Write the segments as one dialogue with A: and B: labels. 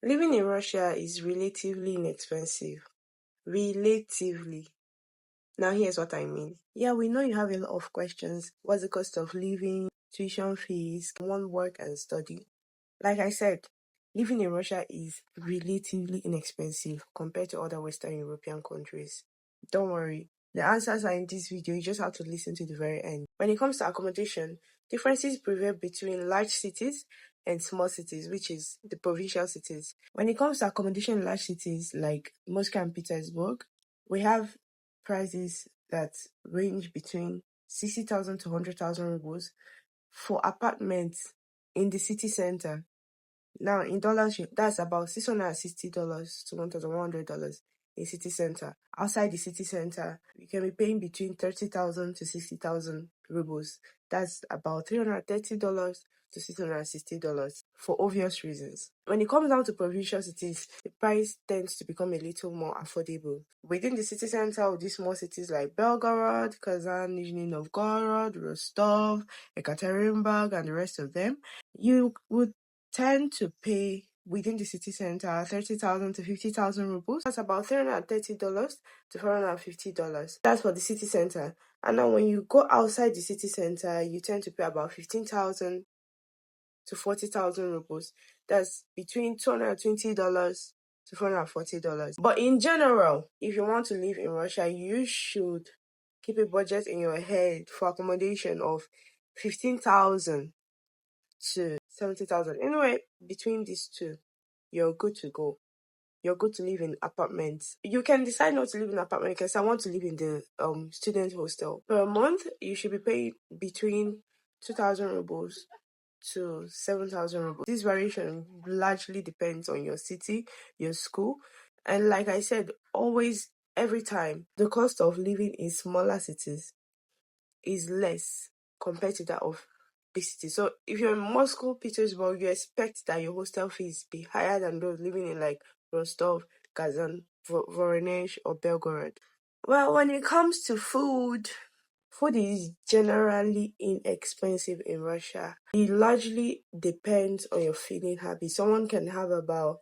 A: Living in Russia is relatively inexpensive. Relatively. Now, here's what I mean. Yeah, we know you have a lot of questions. What's the cost of living, tuition fees, one work and study? Like I said, living in Russia is relatively inexpensive compared to other Western European countries. Don't worry, the answers are in this video, you just have to listen to the very end. When it comes to accommodation, differences prevail between large cities and small cities, which is the provincial cities. When it comes to accommodation in large cities like Moscow and Petersburg, we have prices that range between 60,000 to 100,000 rubles for apartments in the city center. Now, in dollars, that's about $660 to $1,100 in city center. Outside the city center, you can be paying between 30,000 to 60,000 rubles. That's about $330 to $660 for obvious reasons. When it comes down to provincial cities, the price tends to become a little more affordable. Within the city center of these small cities like Belgorod, Kazan, Nizhny Novgorod, Rostov, Ekaterinburg, and the rest of them, you would tend to pay within the city center 30,000 to 50,000 rubles. That's about $330 to $450. That's for the city center. And now when you go outside the city center, you tend to pay about 15,000 to 40,000 rubles. That's between $220 to $440. But in general, if you want to live in Russia, you should keep a budget in your head for accommodation of 15,000 to 70,000. Anyway, between these two, you're good to go. You're good to live in apartments. You can decide not to live in an apartment because I want to live in the student hostel. Per month, you should be paying between 2,000 rubles to 7,000 rubles. This variation largely depends on your city, your school, and like I said, always, every time, the cost of living in smaller cities is less compared to that of big cities. So if you're in Moscow, Petersburg, you expect that your hostel fees be higher than those living in like Rostov, Kazan, Voronezh, or Belgorod. Well, when it comes to food is generally inexpensive in Russia. It largely depends on your feeding habit. Someone can have about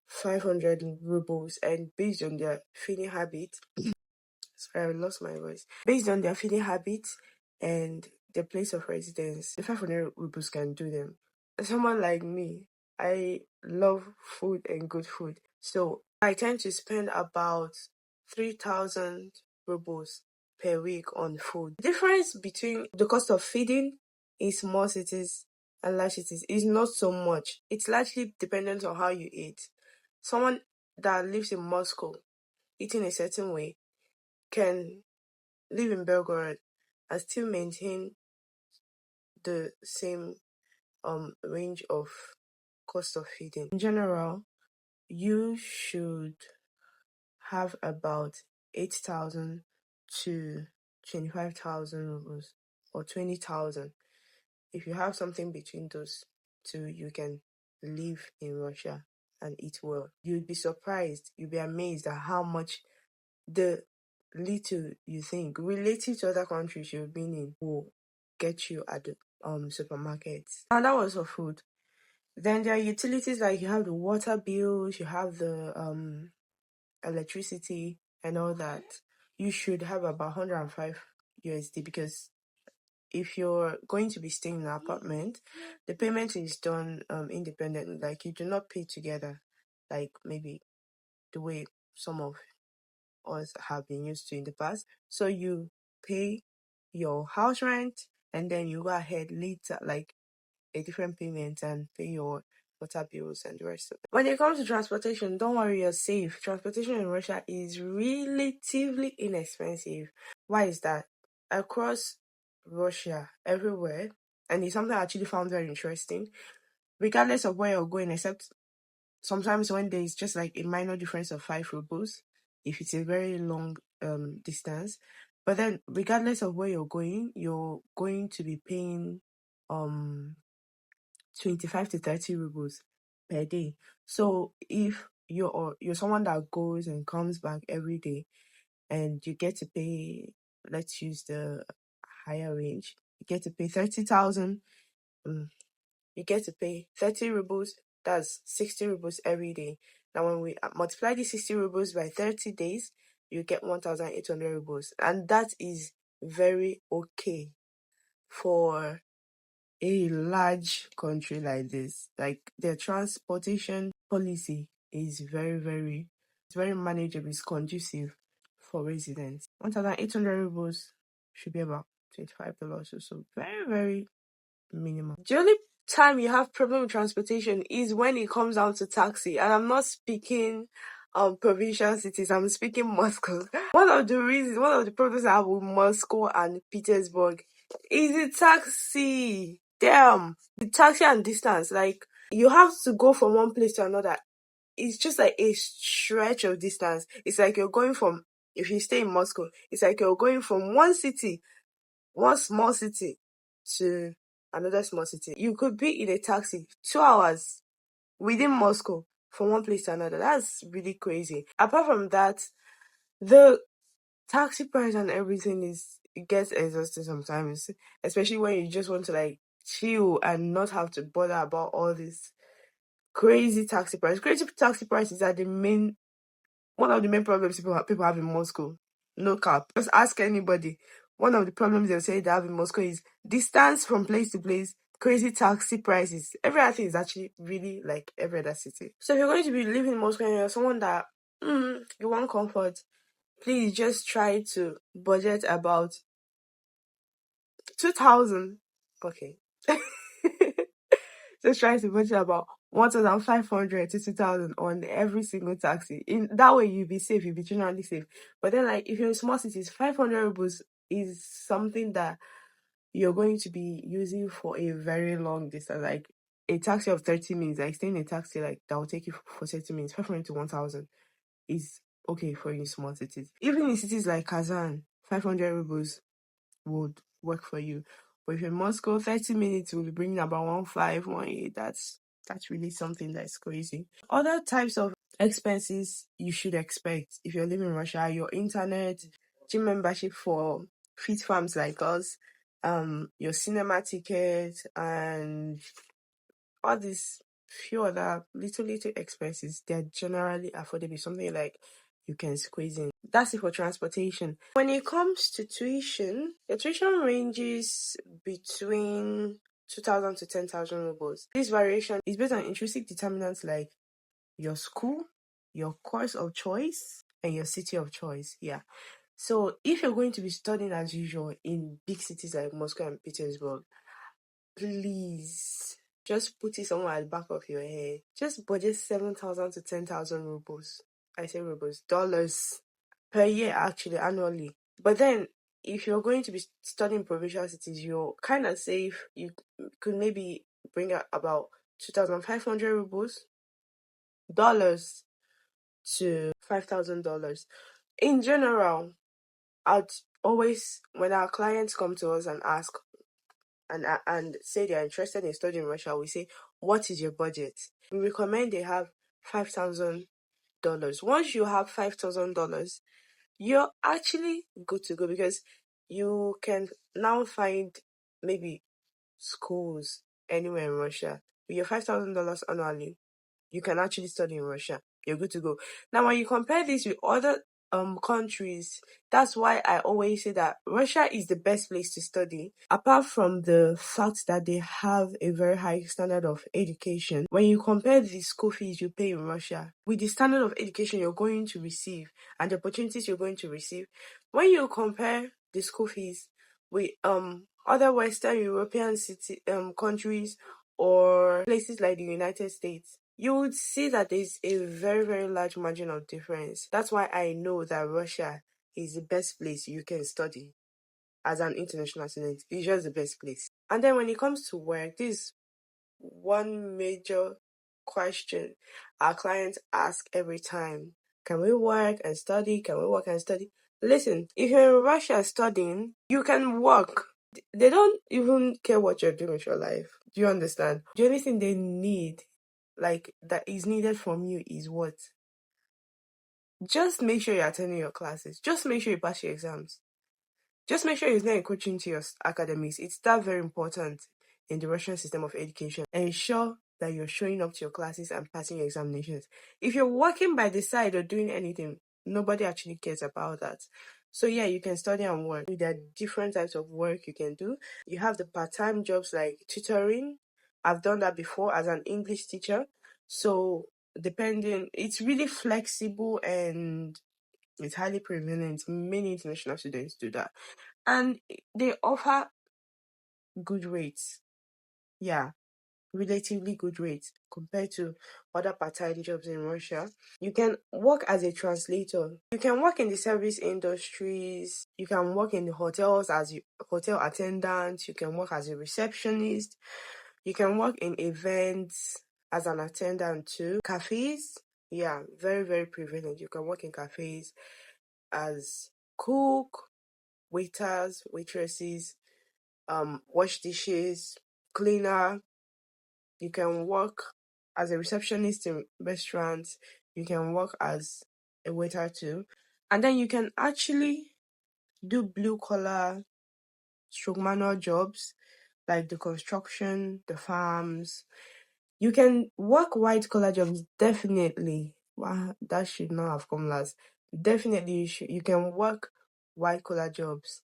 A: 500 rubles, and based on their feeding habit, sorry, I lost my voice. Based on their feeding habits and their place of residence, the 500 rubles can do them. Someone like me, I love food and good food. So I tend to spend about 3,000 rubles per week on food. The difference between the cost of feeding in small cities and large cities is not so much. It's largely dependent on how you eat. Someone that lives in Moscow, eating a certain way, can live in Belgorod and still maintain the same range of cost of feeding. In general, you should have about 8,000 to 25,000 rubles or 20,000. If you have something between those two, you can live in Russia and eat well. You'd be surprised, you'd be amazed at how much the little you think relative to other countries you've been in will get you at the supermarkets. And that was for food. Then there are utilities like you have the water bills, you have the electricity and all that. You should have about 105 USD because if you're going to be staying in an apartment, the payment is done independently. Like you do not pay together, like maybe the way some of us have been used to in the past. So you pay your house rent and then you go ahead later, like a different payment, and pay your water bills and the rest of it. When it comes to transportation, don't worry, you're safe. Transportation in Russia is relatively inexpensive. Why is that? Across Russia, everywhere, and it's something I actually found very interesting, regardless of where you're going, except sometimes when there's just like a minor difference of 5 rubles, if it's a very long distance. But then regardless of where you're going to be paying 25 to 30 rubles per day. So if you're someone that goes and comes back every day and you get to pay, let's use the higher range, you get to pay 30,000, you get to pay 30 rubles That's 60 rubles every day. Now, when we multiply the 60 rubles by 30 days, you get 1,800 rubles. And that is very okay for a large country like this. Like, their transportation policy is it's very manageable, it's conducive for residents. 1,800 rubles should be about $25 or so. Very, very minimal. The only time you have problem with transportation is when it comes down to taxi, and I'm not speaking provincial cities, I'm speaking Moscow. One of the problems I have with Moscow and Petersburg is the taxi. Damn, the taxi and distance. Like, you have to go from one place to another. It's just like a stretch of distance. It's like you're going from, if you stay in Moscow, it's like you're going from one small city to another small city. You could be in a taxi 2 hours within Moscow from one place to another. That's really crazy. Apart from that, the taxi price and everything it gets exhausting sometimes, especially when you just want to like chill and not have to bother about all this crazy taxi price. Crazy taxi prices are one of the main problems people have in Moscow. No cap. Just ask anybody. One of the problems they'll say they have in Moscow is distance from place to place, crazy taxi prices. Every other thing is actually really like every other city. So if you're going to be living in Moscow and you're someone that you want comfort, please just try to budget about 2,000. Okay. Just try to budget about 1,500 to 2,000 on every single taxi. In that way, you'll be safe. You'll be generally safe. But then, like, if you're in small cities, 500 rubles is something that you're going to be using for a very long distance. Like, a taxi of 30 minutes, like staying in a taxi like that will take you for 30 minutes, 500 to 1,000 is okay for you in small cities. Even in cities like Kazan, 500 rubles would work for you. But if you're in Moscow, 30 minutes will be bringing about 1,518. That's really something that's crazy. Other types of expenses you should expect if you're living in Russia: your internet, gym membership for fit farms like us, your cinema ticket, and all these few other little expenses. They're generally affordable, something like you can squeeze in. That's it for transportation. When it comes to tuition, your tuition ranges between 2,000 to 10,000 rubles. This variation is based on intrinsic determinants like your school, your course of choice, and your city of choice. Yeah. So if you're going to be studying as usual in big cities like Moscow and Petersburg, please just put it somewhere at the back of your head. Just budget 7,000 to 10,000 rubles. I say rubles, dollars per year, actually, annually. But then, if you're going to be studying provincial cities, you're kind of safe. You could maybe bring out about 2,500 rubles, dollars to $5,000. In general, I'd always, when our clients come to us and ask, and say they're interested in studying Russia, we say, what is your budget? We recommend they have $5,000. Once you have $5,000, you're actually good to go, because you can now find maybe schools anywhere in Russia. With your $5,000 annually, you can actually study in Russia. You're good to go. Now, when you compare this with other countries, that's why I always say that Russia is the best place to study. Apart from the fact that they have a very high standard of education, when you compare the school fees you pay in Russia with the standard of education you're going to receive and the opportunities you're going to receive, when you compare the school fees with other Western European countries or places like the United States, you would see that there's a very, very large margin of difference. That's why I know that Russia is the best place you can study as an international student. It's just the best place. And then when it comes to work, this is one major question our clients ask every time. Can we work and study? Can we work and study? Listen, if you're in Russia studying, you can work. They don't even care what you're doing with your life. Do you understand? The only thing they need, like, that is needed from you is what? Just make sure you're attending your classes. Just make sure you pass your exams. Just make sure you're not encroaching to your academics. It's that very important in the Russian system of education. Ensure that you're showing up to your classes and passing your examinations. If you're working by the side or doing anything, nobody actually cares about that. So yeah, you can study and work. There are different types of work you can do. You have the part-time jobs like tutoring. I've done that before as an English teacher. So it's really flexible and it's highly prevalent. Many international students do that. And they offer good rates. Yeah, relatively good rates compared to other part-time jobs in Russia. You can work as a translator. You can work in the service industries. You can work in the hotels as a hotel attendant. You can work as a receptionist. You can work in events as an attendant too. Cafes, yeah, very, very prevalent. You can work in cafes as cook, waiters, waitresses, wash dishes, cleaner. You can work as a receptionist in restaurants. You can work as a waiter too. And then you can actually do blue collar stroke manual jobs like the construction, the farms. You can work white collar jobs, definitely. Wow, that should not have come last. Definitely you can work white collar jobs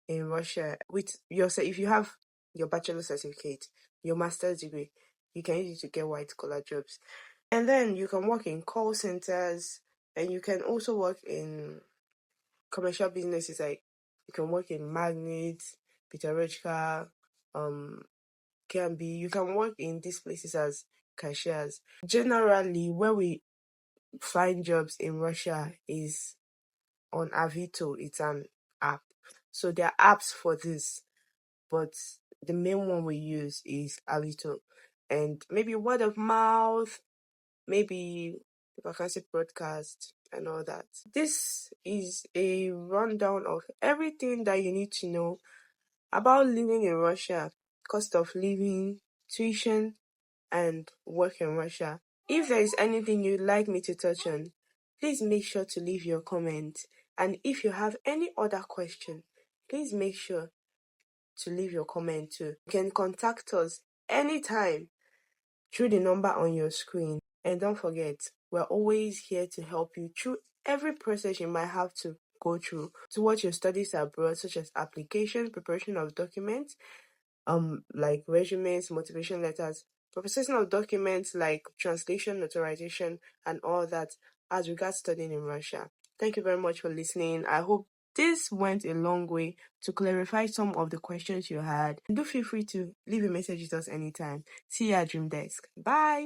A: in Russia with if you have your bachelor's certificate, your master's degree, you can use it to get white collar jobs. And then you can work in call centers, and you can also work in commercial businesses like you can work in magnets, Peterechka, you can work in these places as cashiers. Generally, where we find jobs in Russia is on Avito. It's an app. So there are apps for this, but the main one we use is Avito. And maybe word of mouth, maybe vacancy broadcast and all that. This is a rundown of everything that you need to know about living in Russia, cost of living, tuition, and work in Russia. If there is anything you'd like me to touch on, please make sure to leave your comment. And if you have any other question, please make sure to leave your comment too. You can contact us anytime through the number on your screen. And don't forget, we're always here to help you through every process you might have to go through towards your studies abroad, such as application, preparation of documents, like resumes, motivation letters, processing of documents like translation, notarization, and all that as regards studying in Russia. Thank you very much for listening. I hope this went a long way to clarify some of the questions you had. Do feel free to leave a message with us anytime. See you at Dream Desk. Bye.